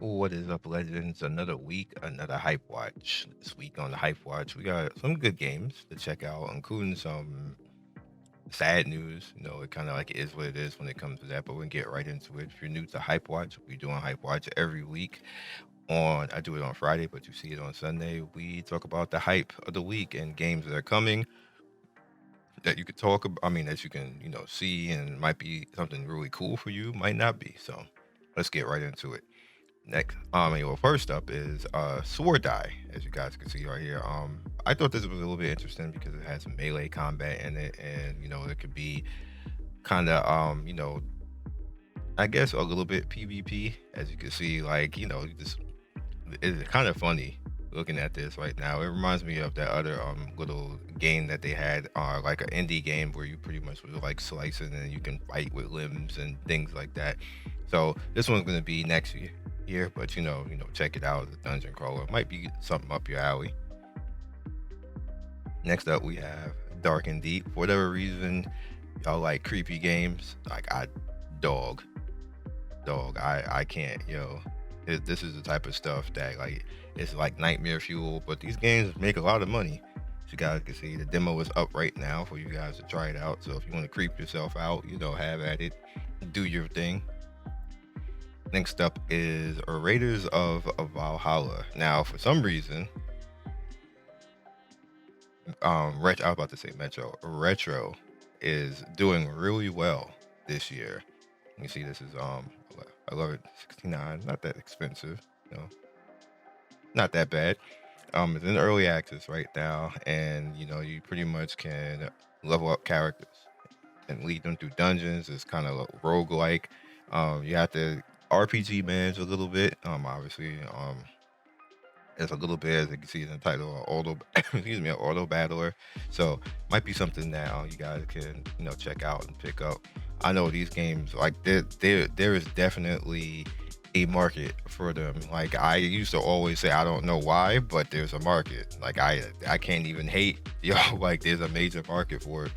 What is up, legends? Another week, another hype watch. This week on the hype watch, we got some good games to check out, including some sad news. It kind of like it is what it is when it comes to that, but we'll get right into it. If you're new to hype watch, we doing hype watch every week. I do it on Friday, but you see it on Sunday. We talk about the hype of the week and games that are coming that you could talk about. I mean, that you can see and might be something really cool for you, might not be. So let's get right into it. Next, well, first up is Sword Die, as you guys can see right here. I thought this was a little bit interesting because it has some melee combat in it, and it could be kind of I guess a little bit PvP, as you can see. Like just it's kind of funny looking at this right now. It reminds me of that other little game that they had, like an indie game where you pretty much was like slicing and you can fight with limbs and things like that. So this one's gonna be next year, but check it out. The dungeon crawler might be something up your alley. Next up, we have Dark and Deep. For whatever reason, y'all like creepy games. Like dog. I can't. This is the type of stuff that like it's like nightmare fuel. But these games make a lot of money. As you guys can see, the demo is up right now for you guys to try it out. So if you want to creep yourself out, have at it. Do your thing. Next up is Raiders of Valhalla. Now, for some reason, I was about to say Metro. Retro is doing really well this year. You see, this is 1169, not that expensive, not that bad. It's in early access right now, and you pretty much can level up characters and lead them through dungeons. It's kind of roguelike. You have to RPG manage a little bit. Obviously, it's a little bit, as you can see in the title, auto excuse me, an auto battler. So might be something that you guys can check out and pick up. I know these games, like there is definitely a market for them. Like I used to always say, I don't know why, but there's a market. Like I can't even hate like there's a major market for it.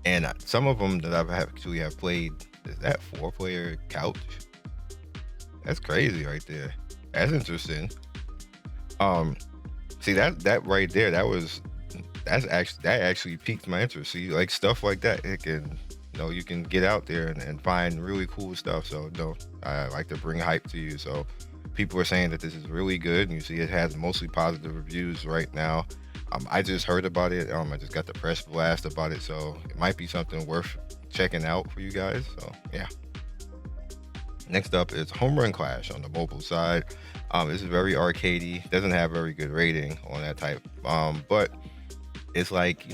And some of them that actually have played, is that 4-player couch? That's crazy right there. That's interesting. See that right there, that actually piqued my interest. See, like stuff like that, it can you can get out there and find really cool stuff. So I like to bring hype to you. So people are saying that this is really good, and you see it has mostly positive reviews right now. I just heard about it. I just got the press blast about it, so it might be something worth checking out for you guys. So yeah. Next up is Home Run Clash on the mobile side. This is very arcadey. Doesn't have very good rating on that type. But it's like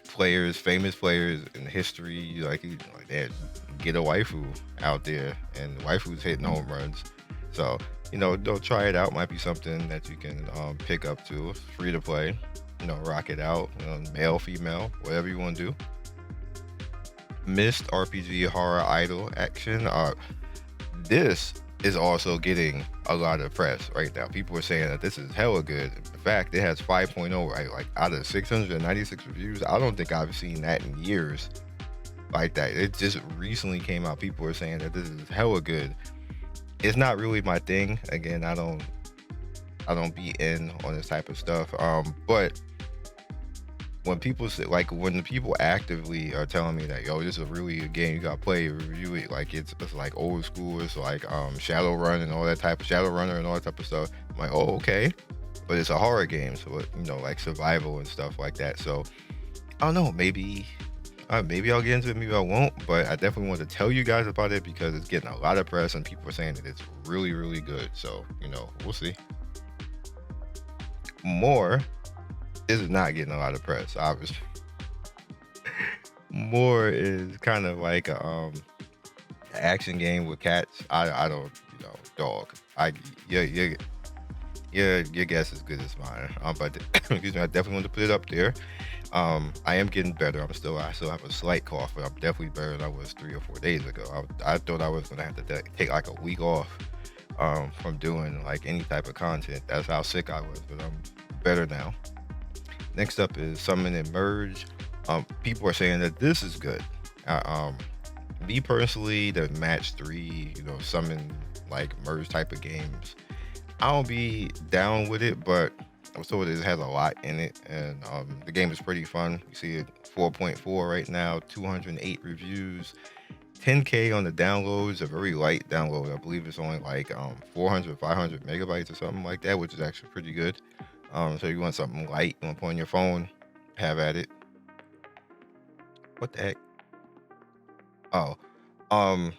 players, famous players in history, like they get a waifu out there, and the waifu's hitting home runs. So they'll try it out. Might be something that you can pick up to. It's free to play. Rock it out. Male, female, whatever you want to do. Mist RPG horror idol action. This is also getting a lot of press right now. People are saying that this is hella good. In fact, it has 5.0, right? Like out of 696 reviews, I don't think I've seen that in years like that. It just recently came out. People are saying that this is hella good. It's not really my thing. Again, I don't be in on this type of stuff. But when people say, like, when the people actively are telling me that, yo, this is a really good game, you gotta play, review it, like it's like old school, it's like Shadowrun and all that type of Shadowrunner and all that type of stuff. I'm like, oh, okay. But it's a horror game, so like survival and stuff like that. So I don't know, maybe I'll get into it, maybe I won't, but I definitely want to tell you guys about it because it's getting a lot of press and people are saying that it's really, really good. So, we'll see. More is not getting a lot of press, obviously. More is kind of like a action game with cats. I don't dog. Your guess is good as mine. But excuse me, I definitely want to put it up there. I am getting better. I still have a slight cough, but I'm definitely better than I was 3 or 4 days ago. I thought I was gonna have to take like a week off from doing like any type of content. That's how sick I was, but I'm better now. Next up is Summon and Merge. People are saying that this is good. Me personally, the match 3, summon like merge type of games, I don't be down with it, but I'm told it has a lot in it, and the game is pretty fun. You see it 4.4 right now, 208 reviews, 10K on the downloads, a very light download. I believe it's only like 400, 500 megabytes or something like that, which is actually pretty good. So you want something light, you want to put on your phone, have at it. What the heck? Oh, um,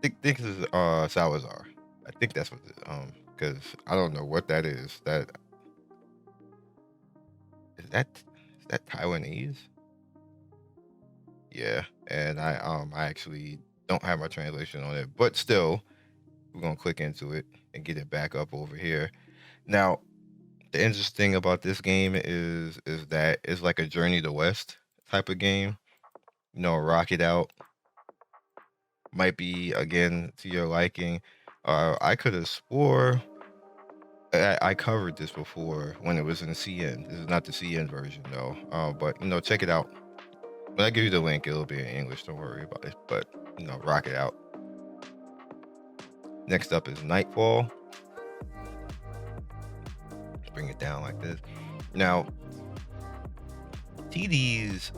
think this is Salazar. I think that's what it is. Because I don't know what that is. Is that Taiwanese? Yeah, and I actually don't have my translation on it, but still, we're gonna click into it and get it back up over here. Now, the interesting thing about this game is that it's like a Journey to West type of game. Rock it out might be again to your liking. I could have swore I covered this before when it was in CN. This is not the CN version though. But check it out. When I give you the link, it'll be in English. Don't worry about it. But rock it out. Next up is Nightfall. Bring it down like this. Now, TDs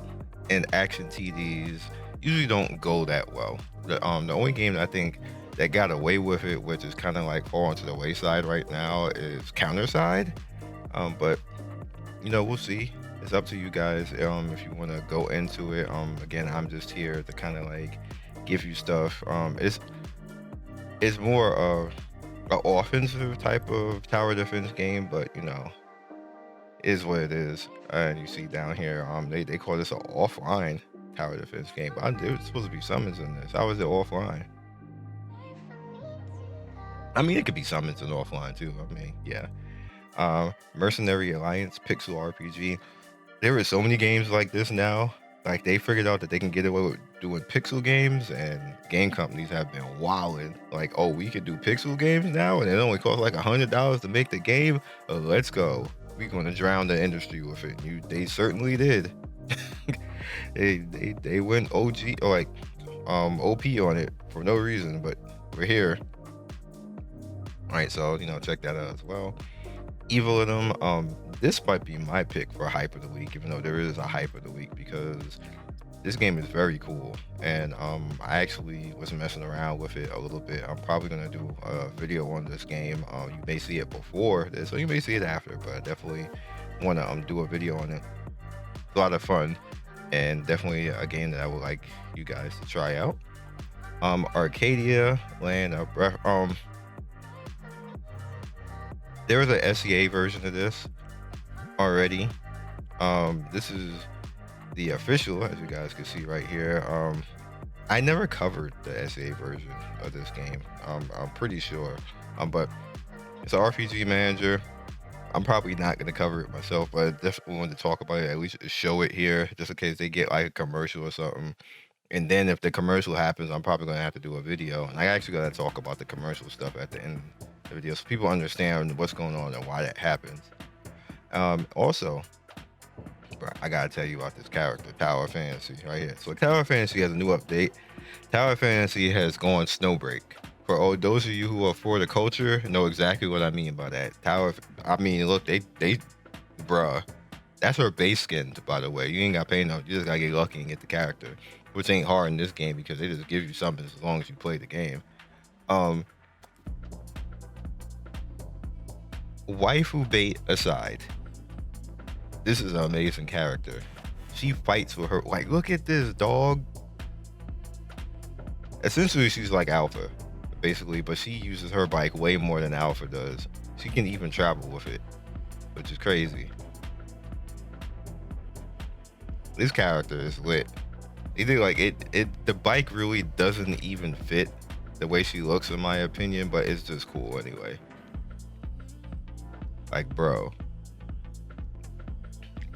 and action TDs usually don't go that well. The only game that I think that got away with it, which is kind of like falling to the wayside right now, is Counterside. But we'll see. It's up to you guys if you want to go into it. Again, I'm just here to kind of like give you stuff. It's more of an offensive type of tower defense game, but is what it is. And you see down here, they call this an offline tower defense game. But there's supposed to be summons in this. How is it offline? I mean, it could be summons and offline too. I mean, yeah. Mercenary Alliance Pixel RPG. There are so many games like this now. Like they figured out that they can get away with doing pixel games, and game companies have been wilding. Like, oh, we can do pixel games now, and it only costs like $100 to make the game. Let's go. We're gonna drown the industry with it. They certainly did. they went OG or like OP on it for no reason, but we're here. All right, so check that out as well. Evillium, this might be my pick for hype of the week, even though there is a hype of the week, because this game is very cool, and I actually was messing around with it a little bit. I'm probably gonna do a video on this game. You may see it before this, or you may see it after, but I definitely want to do a video on it. It's a lot of fun, and definitely a game that I would like you guys to try out. Arcadia, Land of Breath. There was an SEA version of this already. This is the official, as you guys can see right here. I never covered the SEA version of this game. I'm pretty sure. But it's an RPG manager. I'm probably not going to cover it myself, but I definitely wanted to talk about it, at least show it here, just in case they get like a commercial or something. And then if the commercial happens, I'm probably going to have to do a video. And I actually got to talk about the commercial stuff at the end of the video so people understand what's going on and why that happens. Also, I got to tell you about this character, Tower Fantasy, right here. So Tower Fantasy has a new update. Tower Fantasy has gone Snowbreak. For all those of you who are for the culture, know exactly what I mean by that. Look, bruh, that's her base skin, by the way. You ain't got to pay no, you just got to get lucky and get the character, which ain't hard in this game because they just give you something as long as you play the game. Waifu bait aside, this is an amazing character. She fights with her, like, look at this dog. Essentially, she's like Alpha, basically, but she uses her bike way more than Alpha does. She can even travel with it, which is crazy. This character is lit. Either like the bike really doesn't even fit the way she looks, in my opinion, but it's just cool anyway. Like, bro,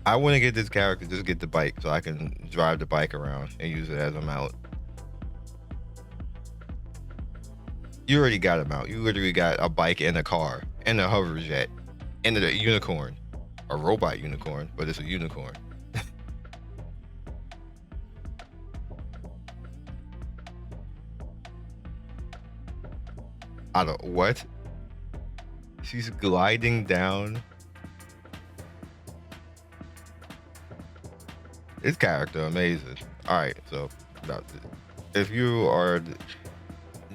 I want to get this character, just get the bike so I can drive the bike around and use it as a mount. You already got a mount. You literally got a bike and a car and a hover jet and a unicorn, a robot unicorn, but it's a unicorn. I don't what? She's gliding down. His character amazing. All right, so if you are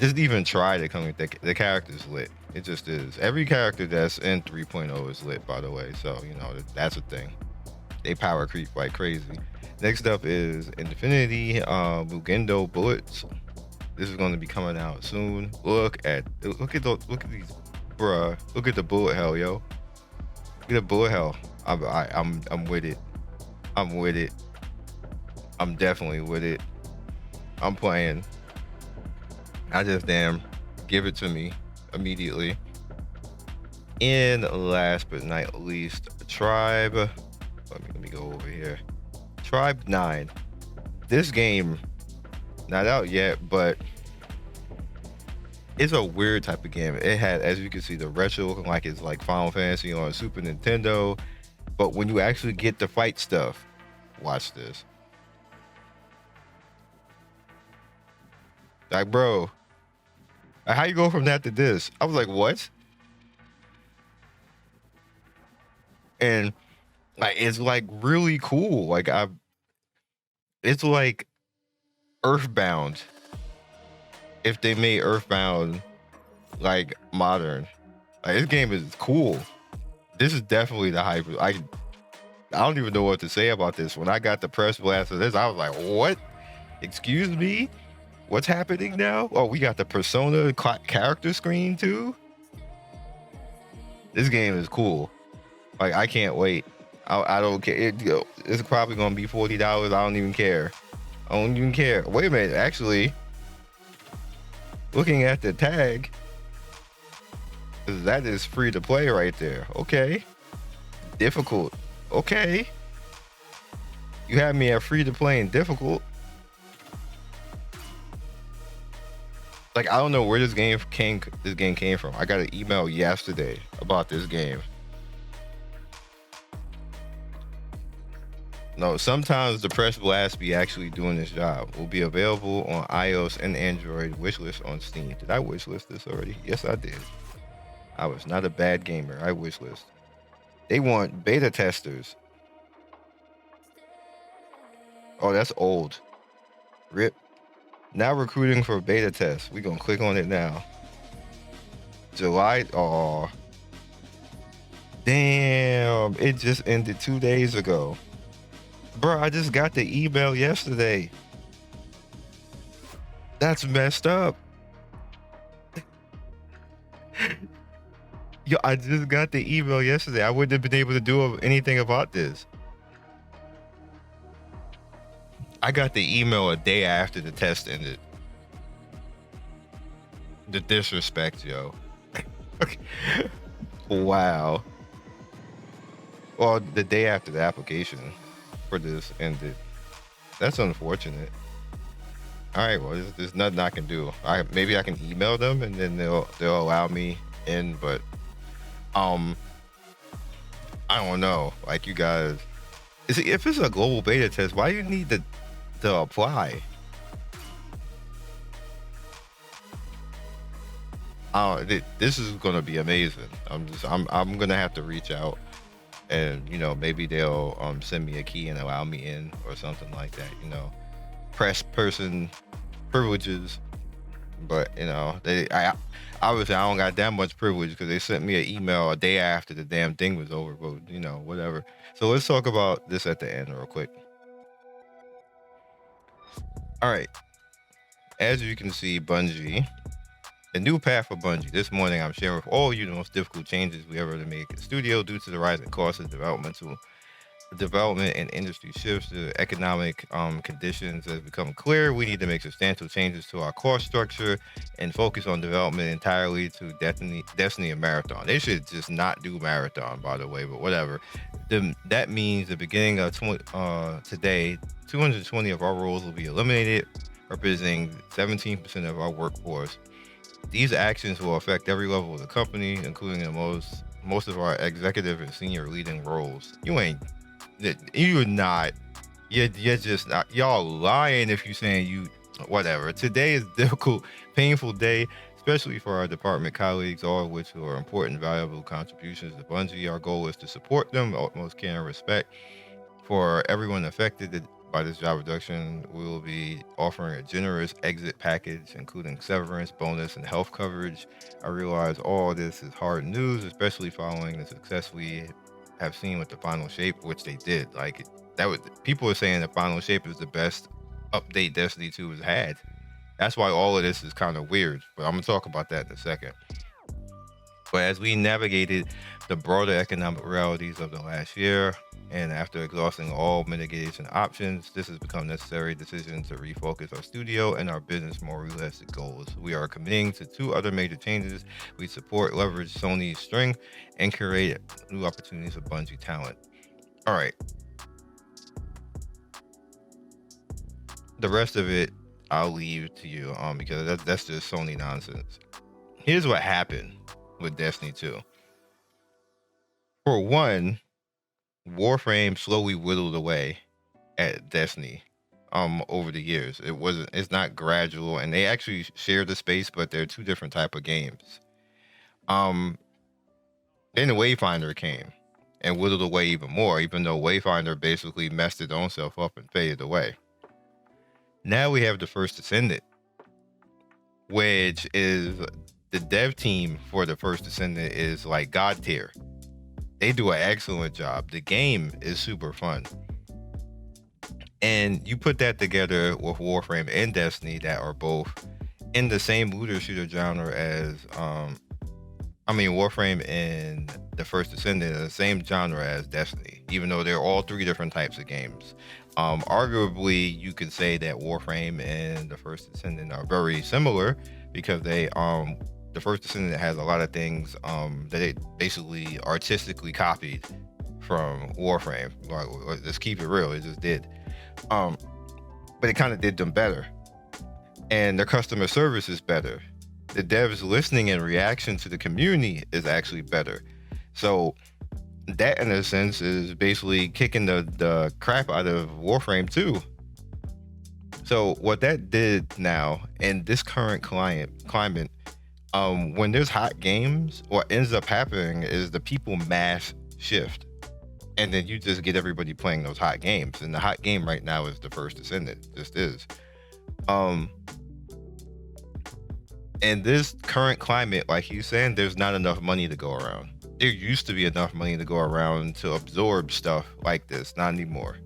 just even try to come with the character's lit. It just is. Every character that's in 3.0 is lit, by the way. So you know that's a thing. They power creep like crazy. Next up is Infinity Mugendo Bullets. This is going to be coming out soon. Look at these, bruh. Look at the bullet hell, yo. Look at the bullet hell. I'm with it. I'm with it. I'm definitely with it. I'm playing. I just damn give it to me immediately. And last but not least, Tribe. Let me go over here. Tribe 9. This game, not out yet, but it's a weird type of game. It had, as you can see, the retro looking like it's like Final Fantasy on Super Nintendo. But when you actually get to fight stuff, watch this. Like, bro, how you go from that to this? I was like, what? And like, it's like really cool. Like it's like Earthbound. If they made Earthbound like modern, like this game is cool. This is definitely the hype. I don't even know what to say about this. When I got the press blast of this, I was like, what? Excuse me? What's happening now? Oh, we got the Persona character screen too. This game is cool. Like, I can't wait. I don't care. It's probably gonna be $40. I don't even care. I don't even care. Wait a minute. Actually, looking at the tag, that is free to play right there. Okay. Difficult. Okay. You had me at free to play and difficult. Like, I don't know where this game came from. I got an email yesterday about this game. No, sometimes the press blast be actually doing this job. Will be available on iOS and Android. Wishlist on Steam. Did I wishlist this already? Yes, I did. I was not a bad gamer. I wishlist. They want beta testers. Oh, that's old. RIP. Now recruiting for beta test. We're gonna click on it now. July. Oh, damn! It just ended 2 days ago, bro. I just got the email yesterday. That's messed up. Yo, I just got the email yesterday. I wouldn't have been able to do anything about this. I got the email a day after the test ended. The disrespect, yo. Wow. Well, the day after the application for this ended. That's unfortunate. All right, well, there's nothing I can do. Maybe I can email them and then they'll allow me in, but I don't know. Like, you guys, if it's a global beta test, why do you need to apply? This is gonna be amazing. I'm gonna have to reach out, and you know, maybe they'll send me a key and allow me in or something like that. You know, press person privileges. But you know, obviously I don't got that much privilege because they sent me an email a day after the damn thing was over. But you know, whatever. So let's talk about this at the end real quick. All right. As you can see, Bungie, a new path for Bungie. This morning, I'm sharing with all you the most difficult changes we ever to make in the studio due to the rising costs of development and industry shifts. The economic conditions have become clear. We need to make substantial changes to our cost structure and focus on development entirely to Destiny and Marathon. They should just not do Marathon, by the way, but whatever. That means the beginning of today, 220 of our roles will be eliminated, representing 17% of our workforce. These actions will affect every level of the company, including most of our executive and senior leading roles. You're just not, y'all lying if you're saying whatever. Today is a difficult, painful day, especially for our department colleagues, all of which are important, valuable contributions to Bungie. Our goal is to support them with utmost care and respect. For everyone affected by this job reduction, we will be offering a generous exit package, including severance, bonus, and health coverage. I realize all this is hard news, especially following the success we have seen with the final shape, which they did. Like that was people are saying the final shape is the best update Destiny 2 has had. That's why all of this is kind of weird, but I'm gonna talk about that in a second. But as we navigated the broader economic realities of the last year, and after exhausting all mitigation options, this has become a necessary decision to refocus our studio and our business more realistic goals. We are committing to two other major changes. We support leverage Sony's strength and create new opportunities for Bungie talent. All right. The rest of it, I'll leave to you because that's just Sony nonsense. Here's what happened with Destiny 2. For one, Warframe slowly whittled away at Destiny over the years. It's not gradual, and they actually share the space, but they're two different type of games. Then the Wayfinder came and whittled away even more, even though Wayfinder basically messed its own self up and faded away. Now we have the First Descendant, which is the dev team for the First Descendant is like God tier. They do an excellent job. The game is super fun. And you put that together with Warframe and Destiny that are both in the same looter shooter genre as Warframe and the First Descendant are the same genre as Destiny, even though they're all three different types of games. Arguably, you could say that Warframe and the First Descendant are very similar because they the First Descendant has a lot of things that it basically artistically copied from Warframe. Like, let's keep it real, it just did. But it kind of did them better, and their customer service is better. The devs listening and reaction to the community is actually better. So that, in a sense, is basically kicking the crap out of Warframe 2. So what that did now in this current climate, when there's hot games, what ends up happening is the people mass shift, and then you just get everybody playing those hot games. And the hot game right now is the First Descendant. Just is. In this current climate, like he's saying, there's not enough money to go around. There used to be enough money to go around to absorb stuff like this. Not anymore.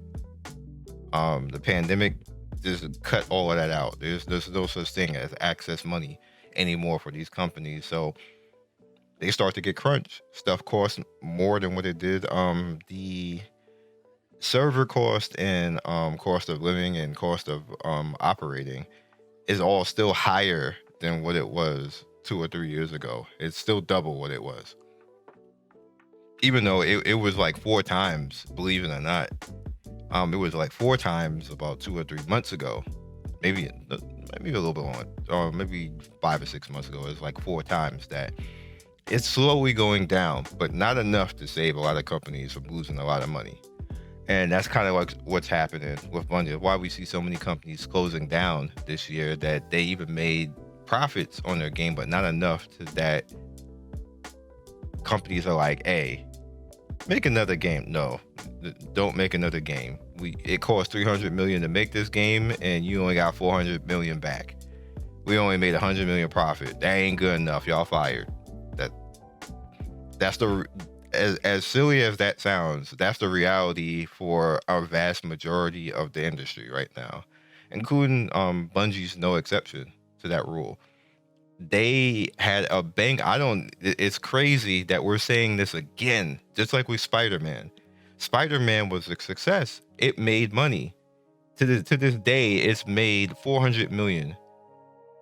The pandemic just cut all of that out. There's no such thing as access money anymore for these companies. So they start to get crunched. Stuff costs more than what it did. The server cost and cost of living and cost of operating is all still higher than what it was 2 or 3 years ago. It's still double what it was. Even though it was like 4 times, believe it or not. It was like 4 times about 2 or 3 months ago. Maybe a little bit longer, or maybe 5 or 6 months ago. It's like 4 times that. It's slowly going down, but not enough to save a lot of companies from losing a lot of money. And that's kind of like what's happening with Bungie. Why we see so many companies closing down this year, that they even made profits on their game, but not enough to that companies are like, hey, make another game. No, don't make another game. It cost $300 million to make this game, and you only got $400 million back. We only made $100 million profit. That ain't good enough. Y'all fired. That's as silly as that sounds, that's the reality for a vast majority of the industry right now, including Bungie's no exception to that rule. They had a bank. It's crazy that we're saying this again, just like with Spider-Man. Spider-Man was a success. It made money. To this day, it's made $400 million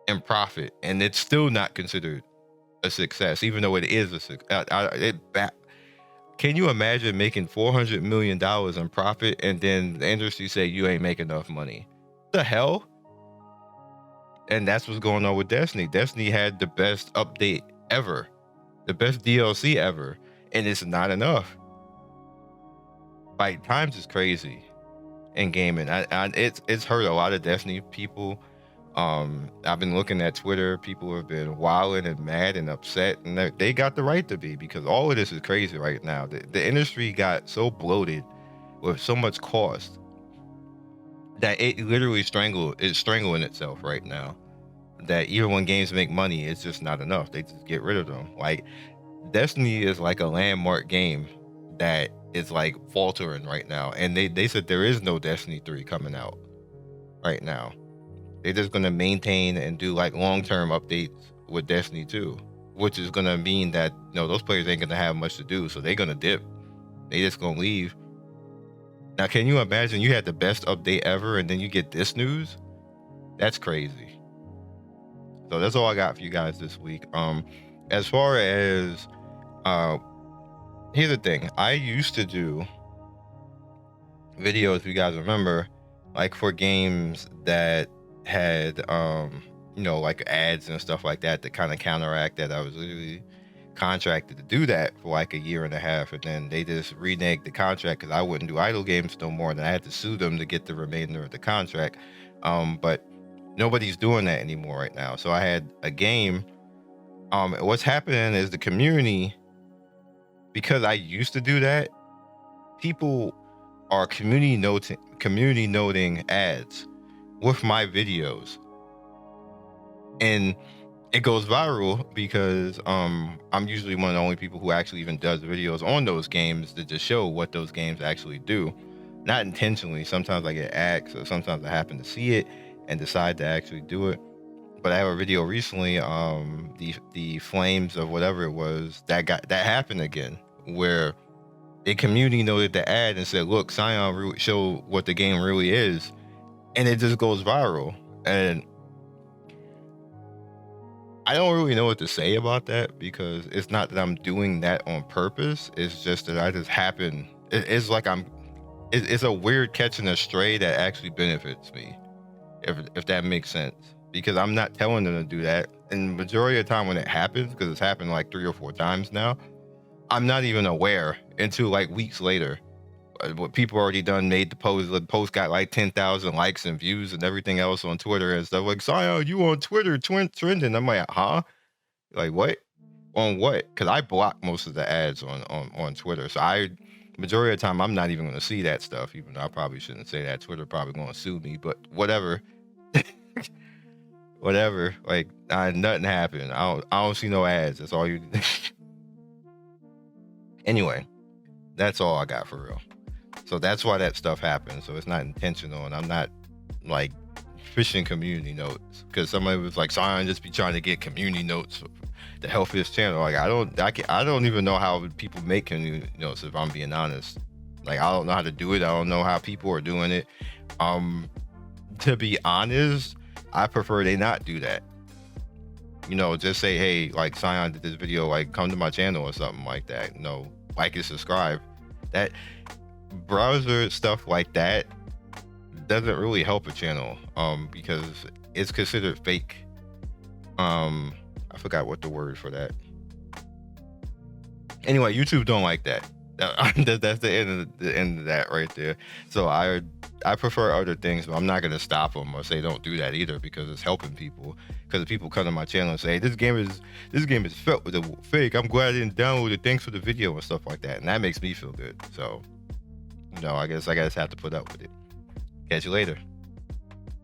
in profit, and it's still not considered a success, even though it is a success. Can you imagine making $400 million in profit and then the industry say you ain't making enough money? The hell? And that's what's going on with Destiny. Destiny had the best update ever, the best DLC ever, and it's not enough. Like, times is crazy in gaming. It's hurt a lot of Destiny people. I've been looking at Twitter. People have been wilding and mad and upset, and they got the right to be, because all of this is crazy right now. The industry got so bloated with so much cost that it literally it's strangling itself right now. That even when games make money, it's just not enough. They just get rid of them. Like, Destiny is like a landmark game that is like faltering right now, and they said there is no Destiny 3 coming out right now. They're just gonna maintain and do like long-term updates with Destiny 2, which is gonna mean that those players ain't gonna have much to do, so they're gonna dip. They just gonna leave. Now, can you imagine you had the best update ever and then you get this news? That's crazy. So that's all I got for you guys this week. As far as here's the thing. I used to do videos, if you guys remember, like for games that had like ads and stuff like that to kind of counteract that. I was literally contracted to do that for like a year and a half, and then they just reneged the contract because I wouldn't do idle games no more, and I had to sue them to get the remainder of the contract. But nobody's doing that anymore right now. So I had a game. What's happening is the community, because I used to do that, people are community noting ads with my videos, and it goes viral because I'm usually one of the only people who actually even does videos on those games to just show what those games actually do. Not intentionally. Sometimes I get asked, or sometimes I happen to see it and decide to actually do it. But I have a video recently, the flames of whatever it was, that happened again, where a community noted the ad and said, look, Scion show what the game really is, and it just goes viral. And I don't really know what to say about that, because it's not that I'm doing that on purpose. It's just that I just happen. It's like it's a weird catching a stray that actually benefits me, if that makes sense. Because I'm not telling them to do that. And the majority of the time when it happens, because it's happened like 3 or 4 times now, I'm not even aware until like weeks later. What people already done made the post. The post got like 10,000 likes and views and everything else on Twitter and stuff. Like, Scion, you on Twitter trending? I'm like, huh? Like, what? On what? Because I block most of the ads on Twitter. So majority of the time, I'm not even going to see that stuff. Even though I probably shouldn't say that. Twitter probably going to sue me. But whatever. Whatever. Like, nothing happened. I don't see no ads. That's all you. Anyway, that's all I got for real. So that's why that stuff happens. So it's not intentional, and I'm not like fishing community notes, because somebody was like, Scion just be trying to get community notes to help his channel. Like, I don't even know how people make community notes, if I'm being honest. Like, I don't know how to do it. I don't know how people are doing it. To be honest, I prefer they not do that. Just say, hey, like, Scion did this video, like, come to my channel or something like that. Like and subscribe. That browser stuff like that doesn't really help a channel, because it's considered fake. I forgot what the word for that. Anyway, YouTube don't like that. That's the end of that right there. So I prefer other things, but I'm not gonna stop them or say don't do that either, because it's helping people. Because if people come to my channel and say, hey, this game is fake, I'm glad I didn't download it, thanks for the video and stuff like that, and that makes me feel good. So I guess I have to put up with it. Catch you later.